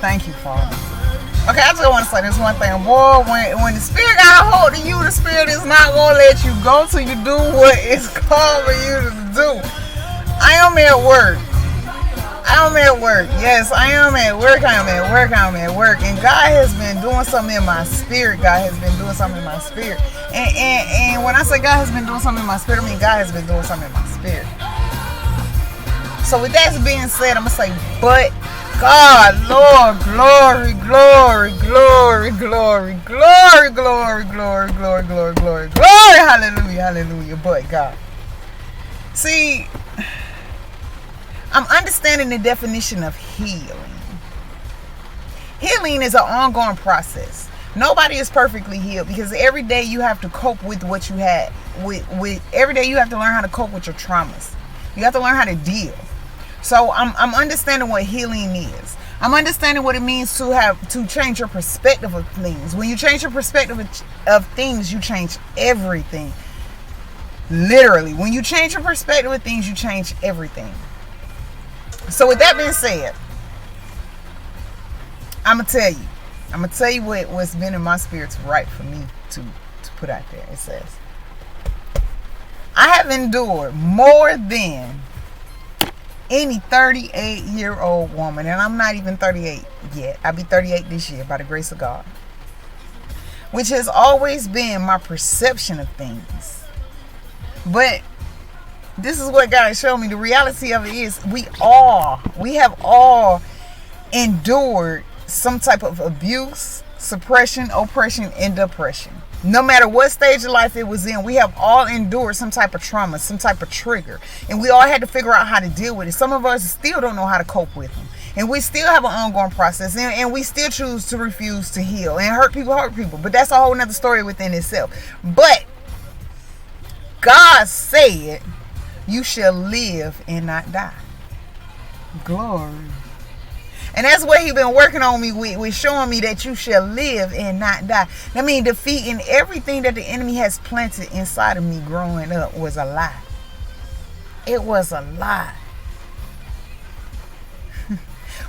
Thank you, Father. Okay, I just want to say this one thing. Boy, when the Spirit got a hold of you, the Spirit is not going to let you go till you do what it's called for you to do. I am at work. Yes, I am at work. And God has been doing something in my spirit. And when I say God has been doing something in my spirit, I mean God has been doing something in my spirit. So with that being said, I'm going to say, but God, Lord, glory, hallelujah, but God. See, I'm understanding the definition of healing. Healing is an ongoing process. Nobody is perfectly healed because every day you have to cope with what you had. Every day you have to learn how to cope with your traumas. You have to learn how to deal. So I'm understanding what healing is. I'm understanding what it means to change your perspective of things. When you change your perspective of things, you change everything. Literally, when you change your perspective of things, you change everything. So with that being said, I'm gonna tell you what's been in my spirit to write for me to put out there. It says, I have endured more than any 38-year-old woman, and I'm not even 38 yet. I'll be 38 this year by the grace of God, which has always been my perception of things. But this is what God showed me. The reality of it is we have all endured some type of abuse, suppression, oppression, and depression. No matter what stage of life it was in, we have all endured some type of trauma, some type of trigger. And we all had to figure out how to deal with it. Some of us still don't know how to cope with them. And we still have an ongoing process. And we still choose to refuse to heal. And hurt people. But that's a whole nother story within itself. But God said, you shall live and not die. Glory. And that's what He's been working on me with showing me that you shall live and not die. I mean, defeating everything that the enemy has planted inside of me growing up was a lie. It was a lie.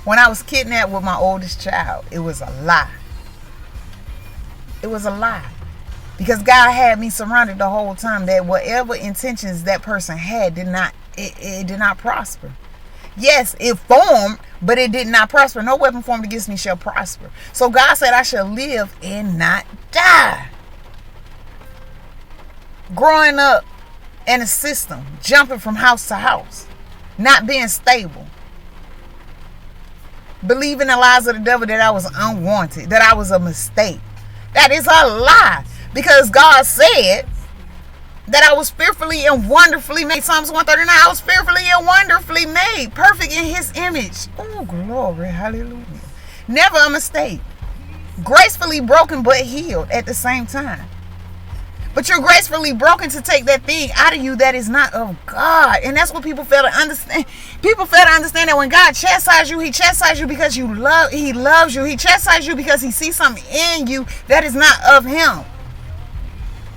When I was kidnapped with my oldest child, it was a lie. It was a lie. Because God had me surrounded the whole time that whatever intentions that person had did not prosper. Yes, it formed, but it did not prosper. No weapon formed against me shall prosper. So God said I shall live and not die. Growing up in a system, jumping from house to house, not being stable, believing the lies of the devil that I was unwanted, that I was a mistake. That is a lie. Because God said that I was fearfully and wonderfully made. Psalms 139, I was fearfully and wonderfully made. Perfect in His image. Oh, glory. Hallelujah. Never a mistake. Gracefully broken but healed at the same time. But you're gracefully broken to take that thing out of you that is not of God. And that's what people fail to understand. People fail to understand that when God chastises you, He chastises you because He loves you. He chastises you because He sees something in you that is not of Him.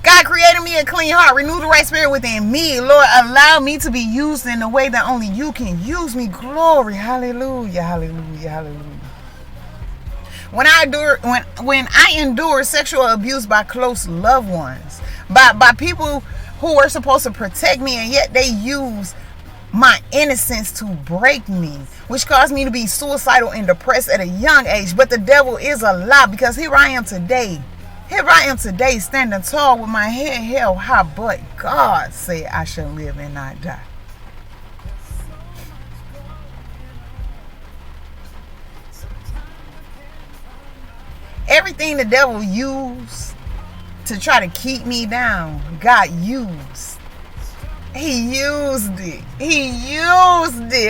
God created me a clean heart. Renew the right spirit within me. Lord, allow me to be used in the way that only You can use me. Glory. Hallelujah. Hallelujah. Hallelujah. When I endure sexual abuse by close loved ones, by people who are supposed to protect me, and yet they use my innocence to break me, which caused me to be suicidal and depressed at a young age. But the devil is a lie, because here I am today, standing tall with my head held high, but God said I shall live and not die. Everything the devil used to try to keep me down, God used. He used it.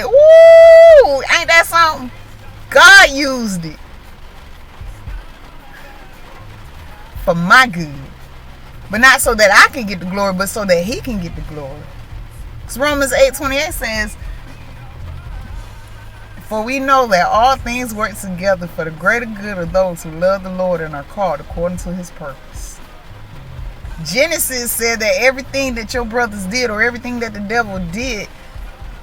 Woo! Ain't that something? God used it for my good. But not so that I can get the glory, but so that He can get the glory. Because Romans 8:28 says, for we know that all things work together for the greater good of those who love the Lord and are called according to His purpose. Genesis said that everything that your brothers did, or everything that the devil did,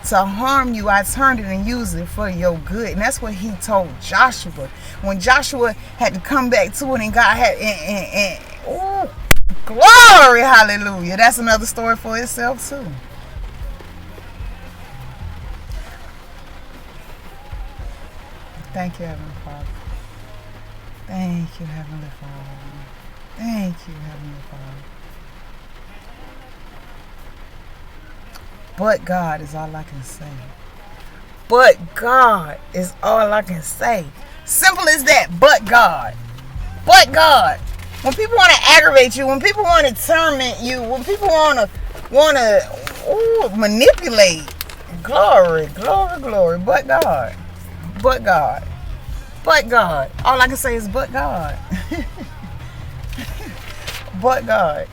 to harm you, I turned it and used it for your good. And that's what he told Joshua. When Joshua had to come back to it and God had, ooh, glory, hallelujah. That's another story for itself too. Thank you, Heavenly Father. Thank you, Heavenly Father. Thank you, Heavenly Father. But God is all I can say. But God is all I can say. Simple as that. But God. But God. When people want to aggravate you, when people want to torment you, when people want to manipulate, glory, glory, glory. But God. But God. But God. All I can say is but God. But God.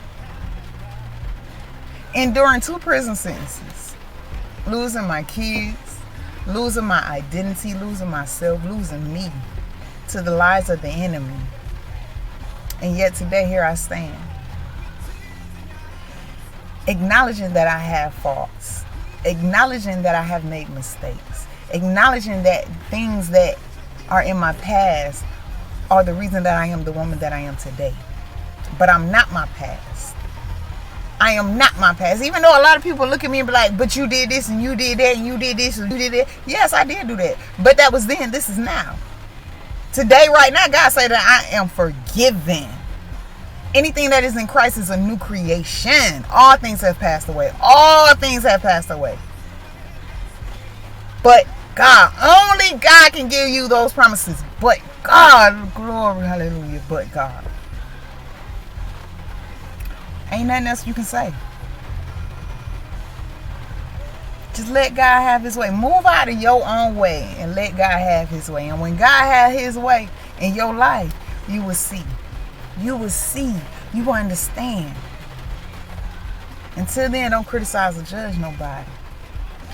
Enduring 2 prison sentences. Losing my kids. Losing my identity. Losing myself. Losing me to the lies of the enemy. And yet today here I stand. Acknowledging that I have faults. Acknowledging that I have made mistakes. Acknowledging that things that are in my past are the reason that I am the woman that I am today. But I'm not my past. I am not my past. Even though a lot of people look at me and be like, but you did this and you did that and you did this and you did that. Yes, I did do that. But that was then. This is now. Today, right now, God said that I am forgiven. Anything that is in Christ is a new creation. All things have passed away. All things have passed away. But God, only God can give you those promises. But God, glory, hallelujah, but God. Ain't nothing else you can say. Just let God have his way. Move out of your own way and let God have his way. And when God has his way in your life, you will see. You will see. You will understand. Until then, don't criticize or judge nobody.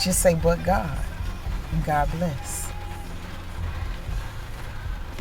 Just say, but God. And God bless.